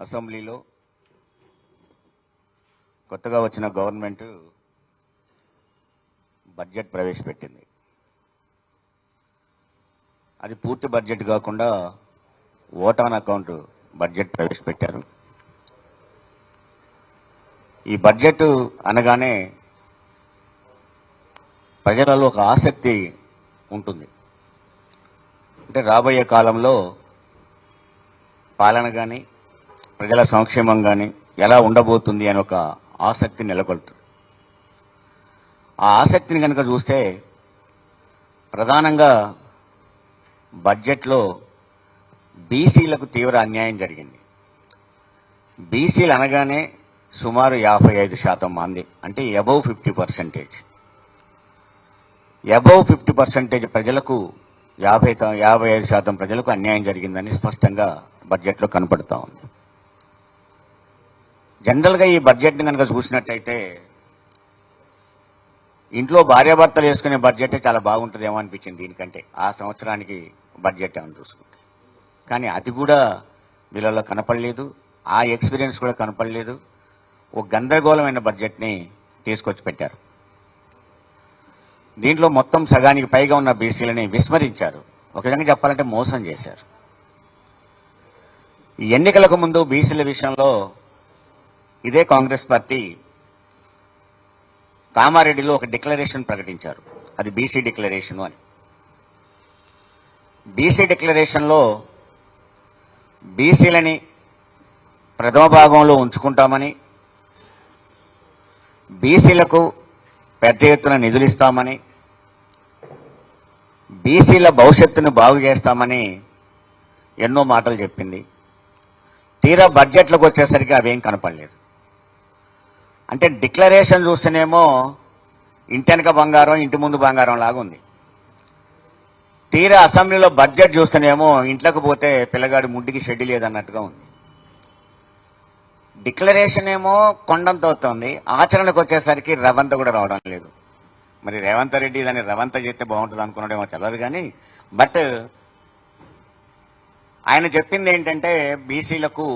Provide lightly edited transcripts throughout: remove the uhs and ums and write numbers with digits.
అసెంబ్లీలో కొత్తగా వచ్చిన గవర్నమెంట్ బడ్జెట్ ప్రవేశపెట్టింది. అది పూర్తి బడ్జెట్ కాకుండా ఓట్ ఆన్ అకౌంట్ బడ్జెట్ ప్రవేశపెట్టారు. ఈ బడ్జెట్ అనగానే ప్రజలలో ఒక ఆసక్తి ఉంటుంది. అంటే రాబోయే కాలంలో పాలన కానీ ప్రజల సంక్షేమం కానీ ఎలా ఉండబోతుంది అని ఒక ఆసక్తి నెలకొల్తుంది. ఆ ఆసక్తిని కనుక చూస్తే ప్రధానంగా బడ్జెట్లో బీసీలకు తీవ్ర అన్యాయం జరిగింది. బీసీలు అనగానే సుమారు 55% మంది, అంటే అబౌవ్ 50%. అబౌవ్ 50% ప్రజలకు 55% ప్రజలకు అన్యాయం జరిగిందని స్పష్టంగా బడ్జెట్లో కనపడుతూ ఉంది. జనరల్గా ఈ బడ్జెట్ని కనుక చూసినట్టయితే ఇంట్లో భార్యాభర్తలు వేసుకునే బడ్జెటే చాలా బాగుంటుందేమో అనిపించింది దీనికంటే, ఆ సంవత్సరానికి బడ్జెట్ అని చూసుకుంటే. కానీ అది కూడా వీళ్ళలో కనపడలేదు, ఆ ఎక్స్పీరియన్స్ కూడా కనపడలేదు. ఒక గందరగోళమైన బడ్జెట్ని తీసుకొచ్చి పెట్టారు. దీంట్లో మొత్తం సగానికి పైగా ఉన్న బీసీలని విస్మరించారు. ఒక విధంగా చెప్పాలంటే మోసం చేశారు. ఎన్నికలకు ముందు బీసీల విషయంలో ఇదే కాంగ్రెస్ పార్టీ కామారెడ్డిలో ఒక డిక్లరేషన్ ప్రకటించారు. అది బీసీ డిక్లరేషన్ అని. బీసీ డిక్లరేషన్లో బీసీలని ప్రథమ భాగంలో ఉంచుకుంటామని, బీసీలకు పెద్ద ఎత్తున నిధులు ఇస్తామని, బీసీల భవిష్యత్తును బాగు చేస్తామని ఎన్నో మాటలు చెప్పింది. తీరా బడ్జెట్లకు వచ్చేసరికి అవేం కనపడలేదు. అంటే డిక్లరేషన్ చూస్తేనేమో ఇంటెనక బంగారం ఇంటి ముందు బంగారం లాగా ఉంది. తీరా అసెంబ్లీలో బడ్జెట్ చూస్తేనేమో ఇంట్లోకి పోతే పిల్లగాడి ముడ్డికి షెడ్డి లేదన్నట్టుగా ఉంది. డిక్లరేషన్ ఏమో కొండంత అవుతుంది, ఆచరణకు వచ్చేసరికి రవంత కూడా రావడం లేదు. మరి రేవంత్ రెడ్డి దాన్ని రవంత చేస్తే బాగుంటుంది అనుకున్నాడేమో తెలియదు. కానీ బట్ ఆయన చెప్పింది ఏంటంటే బీసీలకు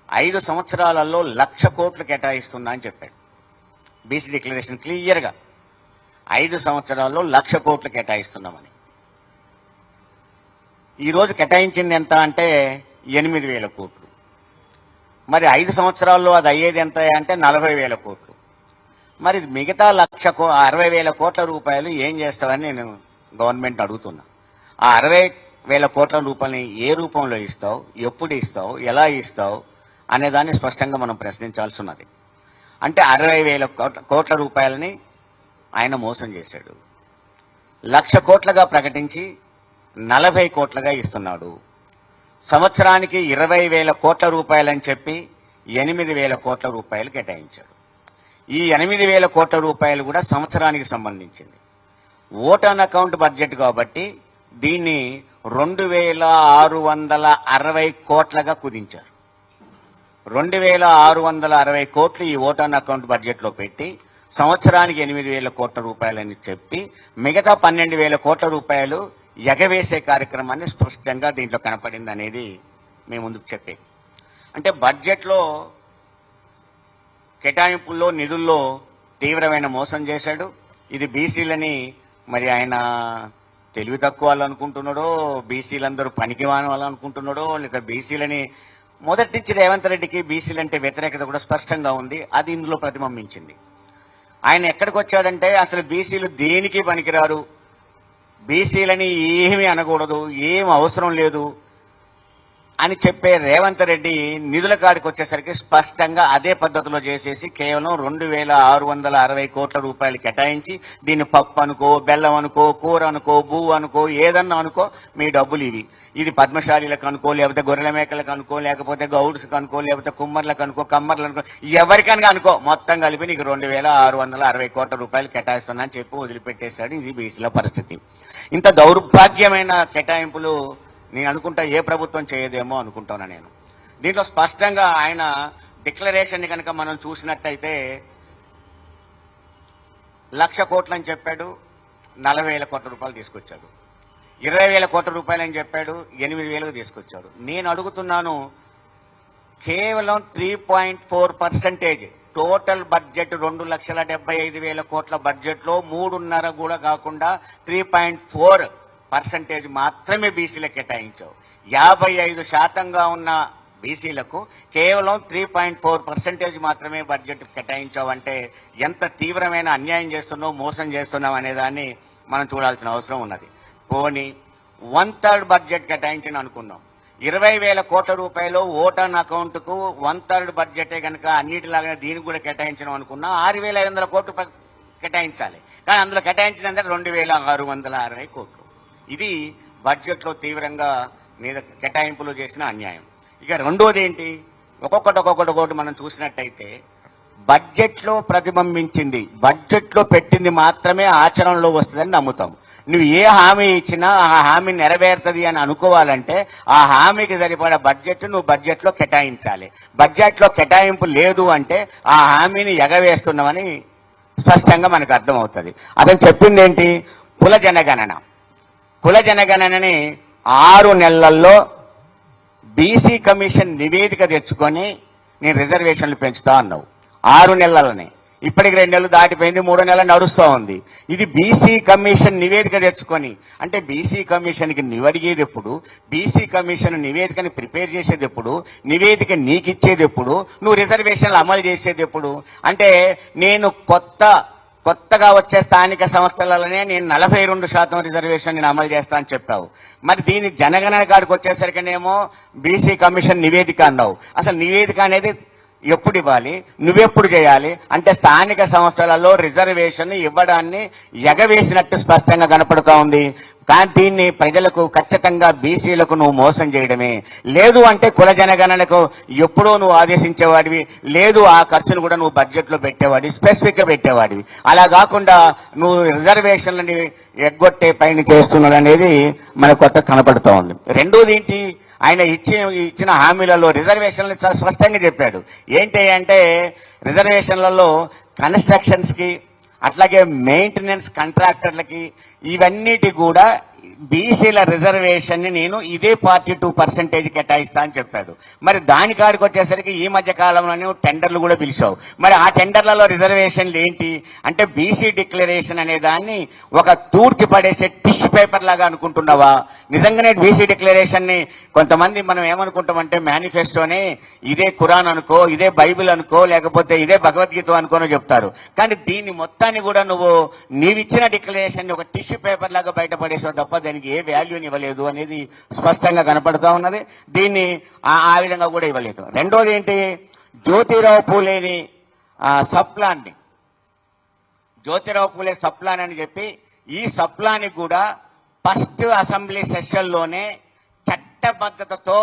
5 సంవత్సరాలలో 1,00,000 కోట్లు కేటాయిస్తున్నా అని చెప్పాడు. బీసీ డిక్లరేషన్ క్లియర్గా 5 సంవత్సరాల్లో 1,00,000 కోట్లు కేటాయిస్తున్నామని. ఈరోజు కేటాయించింది ఎంత అంటే 8,000 కోట్లు. మరి 5 సంవత్సరాల్లో అది అయ్యేది ఎంత అంటే 40,000 కోట్లు. మరి మిగతా 60,000 కోట్ల రూపాయలు ఏం చేస్తావని నేను గవర్నమెంట్ అడుగుతున్నా. ఆ 60,000 కోట్ల రూపాయలని ఏ రూపంలో ఇస్తావు, ఎప్పుడు ఇస్తావు, ఎలా ఇస్తావు అనేదాన్ని స్పష్టంగా మనం ప్రశ్నించాల్సి ఉన్నది. అంటే 60,000 కోట్ల రూపాయలని ఆయన మోసం చేశాడు. 1,00,000 కోట్లుగా ప్రకటించి 40 కోట్లుగా ఇస్తున్నాడు. సంవత్సరానికి 20,000 కోట్ల రూపాయలని చెప్పి 8,000 కోట్ల రూపాయలు కేటాయించాడు. ఈ 8,000 కోట్ల రూపాయలు కూడా సంవత్సరానికి సంబంధించింది. ఓట్ ఆన్ అకౌంట్ బడ్జెట్ కాబట్టి దీన్ని 2,660 కోట్లుగా కుదించారు. 2,660 కోట్లు ఈ ఓట్ ఆన్ అకౌంట్ బడ్జెట్లో పెట్టి సంవత్సరానికి 8,000 కోట్ల రూపాయలని చెప్పి మిగతా 12,000 కోట్ల రూపాయలు ఎగవేసే కార్యక్రమాన్ని స్పష్టంగా దీంట్లో కనపడింది అనేది మేము ముందుకు చెప్పే. అంటే బడ్జెట్లో కేటాయింపుల్లో నిధుల్లో తీవ్రమైన మోసం చేశాడు. ఇది బీసీలని మరి ఆయన తెలివి తక్కువ వాళ్ళు అనుకుంటున్నాడో, బీసీలందరూ పనికిమాని వాళ్ళు అనుకుంటున్నాడో, లేదా బీసీలని మొదటి నుంచి రేవంత్ రెడ్డికి బీసీలంటే వ్యతిరేకత కూడా స్పష్టంగా ఉంది. అది ఇందులో ప్రతిబింబించింది. ఆయన ఎక్కడికి వచ్చాడంటే అసలు బీసీలు దేనికి పనికిరారు, బీసీలని ఏమీ అనకూడదు, ఏం అవసరం లేదు అని చెప్పే రేవంత్ రెడ్డి నిధుల కాడికి వచ్చేసరికి స్పష్టంగా అదే పద్ధతిలో చేసేసి కేవలం 2,660 కోట్ల రూపాయలు కేటాయించి దీన్ని పప్పు అనుకో, బెల్లం అనుకో, కూర అనుకో, బువ్వు అనుకో, ఏదన్నా అనుకో, మీ డబ్బులు ఇవి. ఇది పద్మశాలీలకు అనుకో, లేకపోతే గొర్రెల మేకలకు అనుకో, లేకపోతే గౌడ్స్కి అనుకో, లేకపోతే కుమ్మర్లకు అనుకో, కమ్మర్లు అనుకో, ఎవరికనగా అనుకో, మొత్తం కలిపి నీకు 2,660 కోట్ల రూపాయలు కేటాయిస్తున్నా అని చెప్పి వదిలిపెట్టేశాడు. ఇది బీసీల పరిస్థితి. ఇంత దౌర్భాగ్యమైన కేటాయింపులు నేను అనుకుంటా ఏ ప్రభుత్వం చేయదేమో అనుకుంటున్నా నేను. దీంట్లో స్పష్టంగా ఆయన డిక్లరేషన్ కనుక మనం చూసినట్టయితే 1,00,000 కోట్లు అని చెప్పాడు, 40,000 కోట్ల రూపాయలు తీసుకొచ్చాడు. 20,000 కోట్ల రూపాయలు అని చెప్పాడు, 8,000 తీసుకొచ్చాడు. నేను అడుగుతున్నాను, కేవలం 3.4%. టోటల్ బడ్జెట్ 2,75,000 కోట్ల బడ్జెట్లో 3.5 కూడా కాకుండా 3.4% మాత్రమే బీసీలకు కేటాయించావు. 55% ఉన్న బీసీలకు కేవలం 3.4% మాత్రమే బడ్జెట్ కేటాయించావంటే ఎంత తీవ్రమైన అన్యాయం చేస్తున్నావు, మోసం చేస్తున్నావు అనే దాన్ని మనం చూడాల్సిన అవసరం ఉన్నది. పోనీ 1/3 బడ్జెట్ కేటాయించని అనుకుందాం. 20,000 కోట్ల రూపాయలు ఓటాన్ అకౌంట్ కు 1/3 బడ్జెటే కనుక అన్నిటిలాగానే దీనికి కూడా కేటాయించడం అనుకున్నా 6,500 కోట్లు కేటాయించాలి. కానీ అందులో కేటాయించినందుకు 2,660 కోట్లు. ఇది బడ్జెట్ లో తీవ్రంగా మీద కేటాయింపులు చేసిన అన్యాయం. ఇక రెండోది ఏంటి, ఒక్కొక్కటి మనం చూసినట్టయితే బడ్జెట్ లో ప్రతిబింబించింది, బడ్జెట్ లో పెట్టింది మాత్రమే ఆచరణలో వస్తుందని నమ్ముతాం. నువ్వు ఏ హామీ ఇచ్చినా ఆ హామీ నెరవేరుతుంది అని అనుకోవాలంటే ఆ హామీకి సరిపడా బడ్జెట్ నువ్వు బడ్జెట్ లో కేటాయించాలి. బడ్జెట్ లో కేటాయింపు లేదు అంటే ఆ హామీని ఎగవేస్తున్నామని స్పష్టంగా మనకు అర్థమవుతుంది. అతను చెప్పింది ఏంటి, కుల జనగణనని 6 నెలల్లో బీసీ కమిషన్ నివేదిక తెచ్చుకొని నేను రిజర్వేషన్లు పెంచుతా అన్నావు. 6 నెలలని, ఇప్పటికి 2 నెలలు దాటిపోయింది, 3 నెలలు నడుస్తూ ఉంది. ఇది బీసీ కమిషన్ నివేదిక తెచ్చుకొని, అంటే బీసీ కమిషన్కి నువ్వు అడిగేది ఎప్పుడు, బీసీ కమిషన్ నివేదికని ప్రిపేర్ చేసేది ఎప్పుడు, నివేదిక నీకు ఇచ్చేది ఎప్పుడు, నువ్వు రిజర్వేషన్లు అమలు చేసేది ఎప్పుడు? అంటే నేను కొత్తగా వచ్చే స్థానిక సంస్థలలోనే నేను 42% రిజర్వేషన్ నేను అమలు చేస్తా అని చెప్పావు. మరి దీని జనగణన కాడికి వచ్చేసరికినేమో బీసీ కమిషన్ నివేదిక అన్నావు. అసలు నివేదిక అనేది ఎప్పుడు ఇవ్వాలి, నువ్వెప్పుడు చేయాలి? అంటే స్థానిక సంస్థలలో రిజర్వేషన్ ఇవ్వడాన్ని ఎగవేసినట్టు స్పష్టంగా కనపడుతూ ఉంది. కానీ దీన్ని ప్రజలకు ఖచ్చితంగా బీసీలకు నువ్వు మోసం చేయడమే. లేదు అంటే కుల జనగణనకు ఎప్పుడో నువ్వు ఆదేశించేవాడివి, లేదు ఆ ఖర్చును కూడా నువ్వు బడ్జెట్ లో పెట్టేవాడివి, స్పెసిఫిక్ గా పెట్టేవాడివి. అలా కాకుండా నువ్వు రిజర్వేషన్లని ఎగ్గొట్టే పైన చేస్తున్నాడు అనేది మనకు కొత్త కనపడుతూ ఉంది. రెండోది ఏంటి, ఆయన ఇచ్చిన హామీలలో రిజర్వేషన్లు స్పష్టంగా చెప్పాడు. ఏంటి అంటే రిజర్వేషన్లలో కన్స్ట్రక్షన్స్ కి, అట్లాగే మెయింటెనెన్స్ కాంట్రాక్టర్లకి, ఇవన్నిటి కూడా బీసీల రిజర్వేషన్ ని నేను ఇదే 42% కేటాయిస్తా అని చెప్పాడు. మరి దాని కాడికి వచ్చేసరికి ఈ మధ్య కాలంలోనే టెండర్లు కూడా పిలిచావు. మరి ఆ టెండర్లలో రిజర్వేషన్లు ఏంటి అంటే బీసీ డిక్లరేషన్ అనే దాన్ని ఒక తూర్చి పడేసే టిష్యూ పేపర్ లాగా అనుకుంటున్నావా? నిజంగానే బీసీ డిక్లరేషన్ ని కొంతమంది మనం ఏమనుకుంటామంటే మేనిఫెస్టోని ఇదే ఖురాన్ అనుకో, ఇదే బైబిల్ అనుకో, లేకపోతే ఇదే భగవద్గీత అనుకోనో చెప్తారు. కానీ దీన్ని మొత్తాన్ని కూడా నీవిచ్చిన డిక్లరేషన్ ఒక టిష్యూ పేపర్ లాగా బయటపడేసావు తప్ప దానికి ఏ వాల్యూని ఇవ్వలేదు అనేది స్పష్టంగా కనపడుతూ ఉన్నది. దీన్ని ఆ విధంగా కూడా ఇవ్వలేదు. రెండోది ఏంటి, జ్యోతిరావు పూలేని జ్యోతిరావు పూలే సప్లాన్ అని చెప్పి ఈ సప్లానికి కూడా ఫస్ట్ అసెంబ్లీ సెషన్లోనే చట్టబద్ధతతో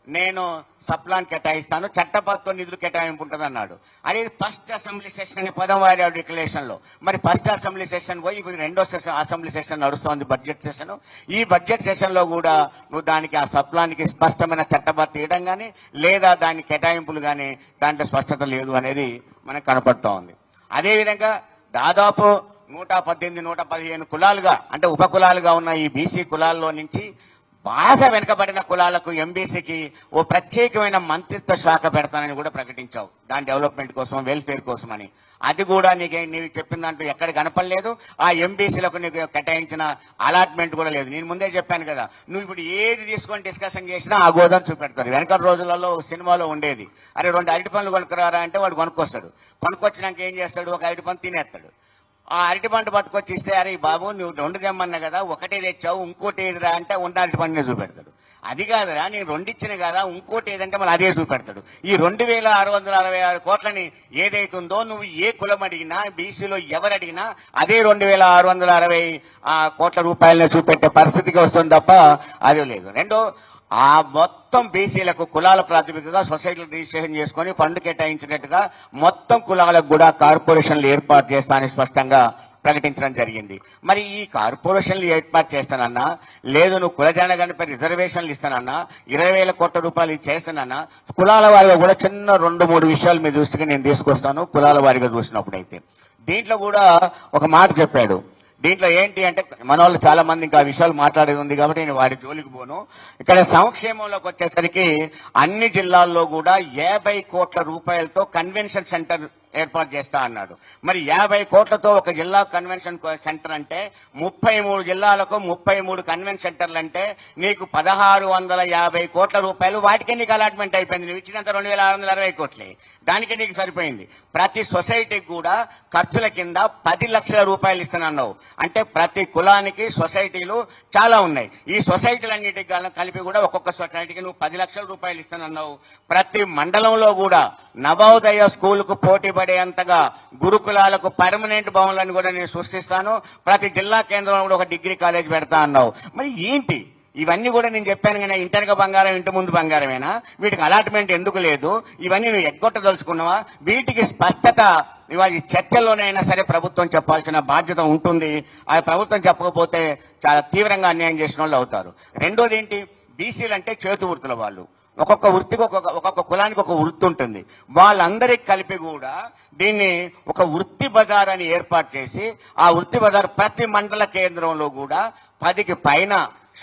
నేను సప్లాన్ కేటాయిస్తాను, చట్టబద్ధ నిధులు కేటాయింపు ఉంటుంది అన్నాడు. అది ఫస్ట్ అసెంబ్లీ సెషన్ అని పదం వాడాడు డిక్లరేషన్ లో. మరి ఫస్ట్ అసెంబ్లీ సెషన్ పోయి ఇప్పుడు రెండో అసెంబ్లీ సెషన్ నడుస్తోంది, బడ్జెట్ సెషన్. ఈ బడ్జెట్ సెషన్ లో కూడా నువ్వు దానికి ఆ సప్లానికి స్పష్టమైన చట్టబద్ధ ఇవ్వడం కానీ లేదా దాని కేటాయింపులు కానీ దాంట్లో స్పష్టత లేదు అనేది మనకు కనపడుతూ ఉంది. అదేవిధంగా దాదాపు 118, 115 కులాలుగా అంటే ఉపకులాలుగా ఉన్న ఈ బీసీ కులాల్లో నుంచి బాగా వెనుకబడిన కులాలకు ఎంబీసీకి ఓ ప్రత్యేకమైన మంత్రిత్వ శాఖ పెడతానని కూడా ప్రకటించావు, దాని డెవలప్మెంట్ కోసం, వెల్ఫేర్ కోసం అని. అది కూడా నీవు చెప్పిన దాంట్లో ఎక్కడ కనపడలేదు. ఆ ఎంబీసీలకు నీకు కేటాయించిన అలాట్మెంట్ కూడా లేదు. నేను ముందే చెప్పాను కదా, నువ్వు ఇప్పుడు ఏది తీసుకొని డిస్కషన్ చేసినా ఆ గోదాం చూపెడతారు. వెనక రోజులలో సినిమాలో ఉండేది, అరే 2 అరటి పండ్లు కొనుక్కురారా అంటే వాడు కొనుక్కొస్తాడు. కొనుక్కొచ్చినాక ఏం చేస్తాడు, ఒక అరటి పండు తినేస్తాడు. ఆ అరటి పండు పట్టుకొచ్చి ఇస్తే, అరే బాబు నువ్వు 2 తెమ్మన్నా కదా, ఒకటే తెచ్చావు, ఇంకోటి ఏదిరా అంటే ఉన్న అరటి పండునే చూపెడతాడు. అది కాదురా నేను 2 ఇచ్చిన కదా, ఇంకోటి ఏదంటే మళ్ళీ అదే చూపెడతాడు. ఈ 2,666 కోట్లని ఏదైతుందో నువ్వు ఏ కులం అడిగినా, బీసీలో ఎవరు అడిగినా అదే 2,660 కోట్ల రూపాయలని చూపెట్టే పరిస్థితికి వస్తుంది తప్ప అదే లేదు. రెండో, ఆ మొత్తం బీసీలకు కులాల ప్రాతిపదికగా సొసైటీలు రిజిస్ట్రేషన్ చేసుకుని ఫండ్ కేటాయించినట్టుగా మొత్తం కులాలకు కూడా కార్పొరేషన్లు ఏర్పాటు చేస్తానని స్పష్టంగా ప్రకటించడం జరిగింది. మరి ఈ కార్పొరేషన్లు ఏర్పాటు చేస్తానన్నా, లేదు నువ్వు కుల జనగణనపై రిజర్వేషన్లు ఇస్తానన్నా, 20,000 కోట్ల రూపాయలు చేస్తానన్నా, కులాల వారిగా కూడా చిన్న 2-3 విషయాలు మీ దృష్టికి నేను తీసుకొస్తాను. కులాల వారిగా చూసినప్పుడైతే దీంట్లో కూడా ఒక మాట చెప్పాడు, దీంట్లో ఏంటి అంటే మన వాళ్ళు చాలా మంది ఇంకా విషయాలు మాట్లాడేది ఉంది కాబట్టి నేను వారి జోలికి పోను. ఇక్కడ సంక్షేమంలోకి వచ్చేసరికి అన్ని జిల్లాల్లో కూడా 50 కోట్ల రూపాయలతో కన్వెన్షన్ సెంటర్ ఏర్పాటు చేస్తా అన్నాడు. మరి 50 కోట్లతో ఒక జిల్లా కన్వెన్షన్ సెంటర్ అంటే 33 జిల్లాలకు 33 కన్వెన్షన్ సెంటర్లు అంటే నీకు 1650 కోట్ల రూపాయలు వాటికే నీకు అలాట్మెంట్ అయిపోయింది. నువ్వు ఇచ్చినంత 2660 కోట్లే, దానికే నీకు సరిపోయింది. ప్రతి సొసైటీకి కూడా ఖర్చుల కింద 10 లక్షల రూపాయలు ఇస్తానన్నావు. అంటే ప్రతి కులానికి సొసైటీలు చాలా ఉన్నాయి. ఈ సొసైటీలన్నిటికి కలిపి కూడా ఒక్కొక్క సొసైటీకి నువ్వు 10 లక్షల రూపాయలు ఇస్తానన్నావు. ప్రతి మండలంలో కూడా నవోదయ స్కూలుకు పోటీ పడేంతగా గురుకులాలకు పర్మనెంట్ భవనాలను కూడా నేను సృష్టిస్తాను. ప్రతి జిల్లా కేంద్రంలో కూడా ఒక డిగ్రీ కాలేజ్ పెడతా అన్నావు. మరి ఏంటి ఇవన్నీ కూడా నేను చెప్పాను కానీ ఇంటర్గా బంగారం ఇంటి ముందు బంగారమేనా? వీటికి అలాట్మెంట్ ఎందుకు లేదు? ఇవన్నీ నువ్వు ఎగ్గొట్టదలుచుకున్నావా? వీటికి స్పష్టత ఇవాళ చర్చల్లోనైనా సరే ప్రభుత్వం చెప్పాల్సిన బాధ్యత ఉంటుంది. ఆ ప్రభుత్వం చెప్పకపోతే చాలా తీవ్రంగా అన్యాయం చేసిన వాళ్ళు అవుతారు. రెండోది ఏంటి, బీసీలు అంటే చేతు వృత్తుల వాళ్ళు. ఒక్కొక్క వృత్తికి ఒక్కొక్క కులానికి ఒక వృత్తి ఉంటుంది. వాళ్ళందరికి కలిపి కూడా దీన్ని ఒక వృత్తి బజార్ అని ఏర్పాటు చేసి ఆ వృత్తి బజార్ ప్రతి మండల కేంద్రంలో కూడా 10కి పైన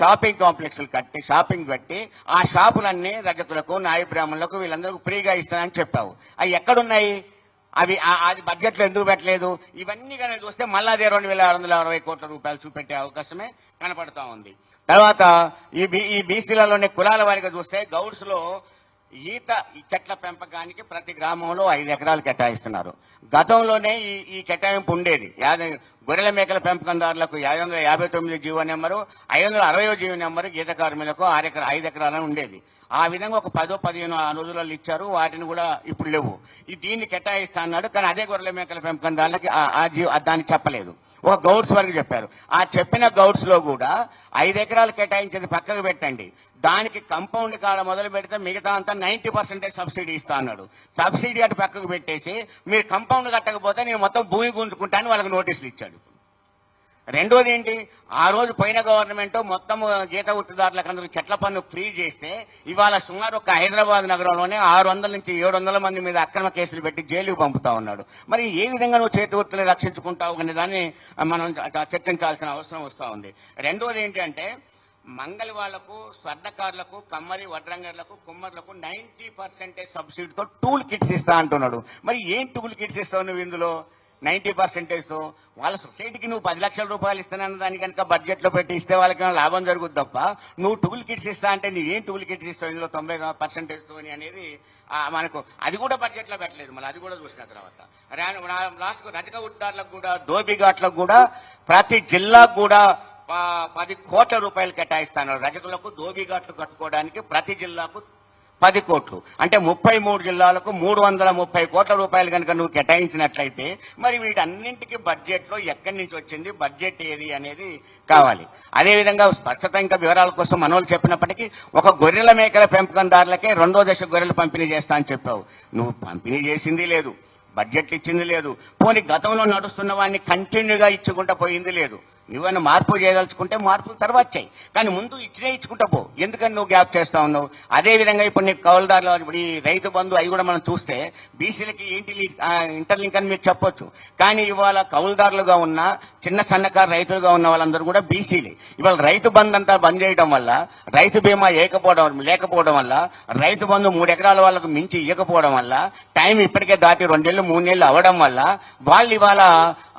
షాపింగ్ కాంప్లెక్స్లు కట్టి షాపింగ్ పెట్టి ఆ షాపులన్నీ రజకులకు నాయ బ్రాహ్మణులకు వీళ్ళందరికీ ఫ్రీగా ఇస్తానని చెప్పావు. అవి ఎక్కడున్నాయి? అవి అది బడ్జెట్లో ఎందుకు పెట్టలేదు? ఇవన్నీ కనుక చూస్తే మళ్ళా అదే 2660 కోట్ల రూపాయలు చూపెట్టే అవకాశమే కనపడతా ఉంది. తర్వాత ఈ బీసీలలోని కులాల వారిగా చూస్తే గౌడ్స్ లో ఈత చెట్ల పెంపకానికి ప్రతి గ్రామంలో 5 ఎకరాలు కేటాయిస్తున్నారు. గతంలోనే ఈ కేటాయింపు ఉండేది. గొర్రెల మేకల పెంపకందారులకు 559 జీవో నెంబరు, 560 జీవో నెంబరు గీత కార్మికులకు 5 ఎకరాలను ఉండేది. ఆ విధంగా ఒక 10-15 రోజులలో ఇచ్చారు. వాటిని కూడా ఇప్పుడు లేవు. దీన్ని కేటాయిస్తా అన్నాడు. కానీ అదే గొర్రెల మేకల పెంపకందారులకి దాన్ని చెప్పలేదు. ఒక గౌడ్స్ వరకు చెప్పారు. ఆ చెప్పిన గౌడ్స్ లో కూడా 5 ఎకరాలు కేటాయించేది పక్కకు పెట్టండి, దానికి కంపౌండ్ కాడ మొదలు పెడితే మిగతా అంతా 90% సబ్సిడీ ఇస్తా అన్నాడు. సబ్సిడీ అటు పక్కకు పెట్టేసి మీరు కంపౌండ్ కట్టకపోతే నేను మొత్తం భూమి గుంజుకుంటాను వాళ్ళకి నోటీసులు ఇచ్చాడు. రెండోది ఏంటి, ఆ రోజు పోయిన గవర్నమెంట్ మొత్తం గీత వృత్తిదారులకు అందరూ చెట్ల పన్ను ఫ్రీ చేస్తే ఇవాళ సుమారు ఒక హైదరాబాద్ నగరంలోనే 600 నుంచి 700 మంది మీద అక్రమ కేసులు పెట్టి జైలుకు పంపుతా ఉన్నాడు. మరి ఏ విధంగా నువ్వు చేతి వృత్తులు రక్షించుకుంటావు అనే దాన్ని మనం చర్చించాల్సిన అవసరం వస్తూ ఉంది. రెండోది ఏంటి అంటే మంగళ వాళ్లకు, స్వర్ణకారులకు, కమ్మరి వడ్రంగర్లకు, కుమ్మర్లకు 90% సబ్సిడీతో టూల్ కిట్స్ ఇస్తా అంటున్నాడు. మరి ఏం టూల్ కిట్స్ ఇస్తావు నువ్వు ఇందులో 90%తో? వాళ్ళ సొసైటీకి నువ్వు 10 లక్షల రూపాయలు ఇస్తానన్న దాని కనుక బడ్జెట్ లో పెట్టి ఇస్తే వాళ్ళకి లాభం జరుగుతుంది తప్ప నువ్వు టూల్ కిట్స్ ఇస్తా అంటే నువ్వేం టూల్ కిట్స్ ఇస్తావు ఇందులో 90% అనేది మనకు అది కూడా బడ్జెట్ లో పెట్టలేదు. మళ్ళీ అది కూడా చూసిన తర్వాత లాస్ట్ రజక ఉద్దారులకు కూడా, దోబిఘాట్లకు కూడా, ప్రతి జిల్లాకు కూడా 10 కోట్ల రూపాయలు కేటాయిస్తాను. రజకులకు దోబిఘాట్లు కట్టుకోవడానికి ప్రతి జిల్లాకు 10 కోట్లు అంటే 33 జిల్లాలకు 330 కోట్ల రూపాయలు కనుక నువ్వు కేటాయించినట్లయితే మరి వీటన్నింటికి బడ్జెట్ లో ఎక్కడి నుంచి వచ్చింది, బడ్జెట్ ఏది అనేది కావాలి. అదేవిధంగా స్పష్టత ఇంకా వివరాల కోసం మనోళ్ళు చెప్పినప్పటికీ ఒక గొర్రెల మేకల పెంపకందారులకే 2వ దశ గొర్రెలు పంపిణీ చేస్తా అని చెప్పావు. నువ్వు పంపిణీ చేసింది లేదు, బడ్జెట్ ఇచ్చింది లేదు. పోనీ గతంలో నడుస్తున్న వాడిని కంటిన్యూగా ఇచ్చుకుంటా పోయింది లేదు. నువ్వైనా మార్పు చేయదలుచుకుంటే మార్పులు తర్వాత చేయి, కానీ ముందు ఇచ్చుకుంటా పో. ఎందుకని నువ్వు గ్యాప్ చేస్తా ఉన్నావు? అదేవిధంగా ఇప్పుడు నీకు కౌలుదారులు, ఇప్పుడు ఈ రైతు బంధు అవి కూడా మనం చూస్తే బీసీలకి ఏంటి ఇంటర్లింక్ అని మీరు చెప్పొచ్చు. కానీ ఇవాళ కౌలుదారులుగా ఉన్న చిన్న సన్నకారు రైతులుగా ఉన్న వాళ్ళందరూ కూడా బీసీలే. ఇవాళ రైతు బంధు అంతా బంద్ చేయడం వల్ల, రైతు బీమా లేకపోవడం వల్ల, రైతు బంధు 3 ఎకరాల వాళ్ళకు మించి ఇవ్వకపోవడం వల్ల, టైం ఇప్పటికే దాటి 2 ఏళ్ళు 3 ఏళ్ళు అవ్వడం వల్ల వాళ్ళు ఇవాళ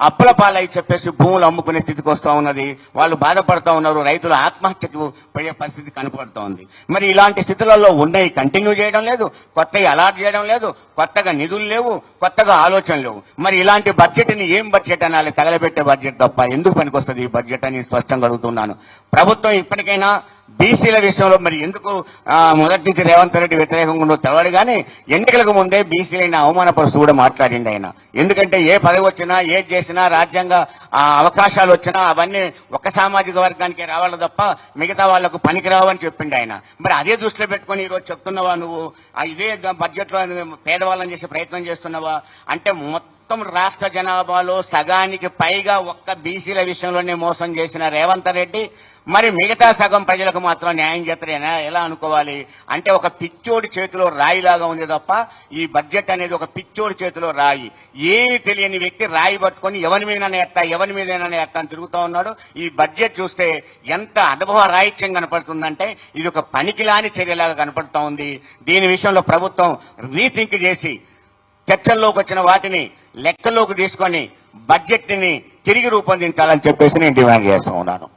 అప్పుల పాలై చెప్పేసి భూములు అమ్ముకునే స్థితికి వస్తూ ఉన్నది. వాళ్ళు బాధపడుతూ ఉన్నారు. రైతులు ఆత్మహత్యకు పోయే పరిస్థితి కనపడుతూ ఉంది. మరి ఇలాంటి స్థితులలో ఉన్నాయి కంటిన్యూ చేయడం లేదు, కొత్తగా అలాట్ చేయడం లేదు, కొత్తగా నిధులు లేవు, కొత్తగా ఆలోచనలు లేవు. మరి ఇలాంటి బడ్జెట్ని ఏం బడ్జెట్ అనాలి? తగలబెట్టే బడ్జెట్ తప్ప ఎందుకు పనికొస్తుంది ఈ బడ్జెట్ అని స్పష్టంగా అడుగుతున్నాను. ప్రభుత్వం ఇప్పటికైనా బీసీల విషయంలో మరి ఎందుకు మొదటి నుంచి రేవంత్ రెడ్డి వ్యతిరేకంగా ఉండో తెలవడు, కానీ ఎన్నికలకు ముందే బీసీలైన అవమానపరుస్తూ కూడా మాట్లాడిండి ఆయన. ఎందుకంటే ఏ పదవి వచ్చినా, ఏది చేసినా, రాజ్యాంగ అవకాశాలు వచ్చినా అవన్నీ ఒక సామాజిక వర్గానికి రావాలి తప్ప మిగతా వాళ్లకు పనికిరావని చెప్పిండి ఆయన. మరి అదే దృష్టిలో పెట్టుకుని ఈరోజు చెప్తున్నావా నువ్వు ఇదే బడ్జెట్లో పేదవాళ్ళని చేసే ప్రయత్నం చేస్తున్నావా? అంటే మొత్తం రాష్ట్ర జనాభాలో సగానికి పైగా ఒక్క బీసీల విషయంలోనే మోసం చేసిన రేవంత్ రెడ్డి మరి మిగతా సగం ప్రజలకు మాత్రం న్యాయం చేస్తారేనా ఎలా అనుకోవాలి? అంటే ఒక పిచ్చోడి చేతిలో రాయిలాగా ఉంది తప్ప ఈ బడ్జెట్ అనేది ఒక పిచ్చోడి చేతిలో రాయి. ఏమి తెలియని వ్యక్తి రాయి పట్టుకొని ఎవరి మీదైనా ఎత్తా అని తిరుగుతూ ఉన్నాడు. ఈ బడ్జెట్ చూస్తే ఎంత అనుభవ రాహిత్యం కనపడుతుందంటే ఇది ఒక పనికిలాని చర్యలాగా కనపడుతూ ఉంది. దీని విషయంలో ప్రభుత్వం రీథింక్ చేసి చర్చల్లోకి వచ్చిన వాటిని లెక్కల్లోకి తీసుకొని బడ్జెట్ ని తిరిగి రూపొందించాలని చెప్పేసి నేను డిమాండ్ చేస్తూ ఉన్నాను.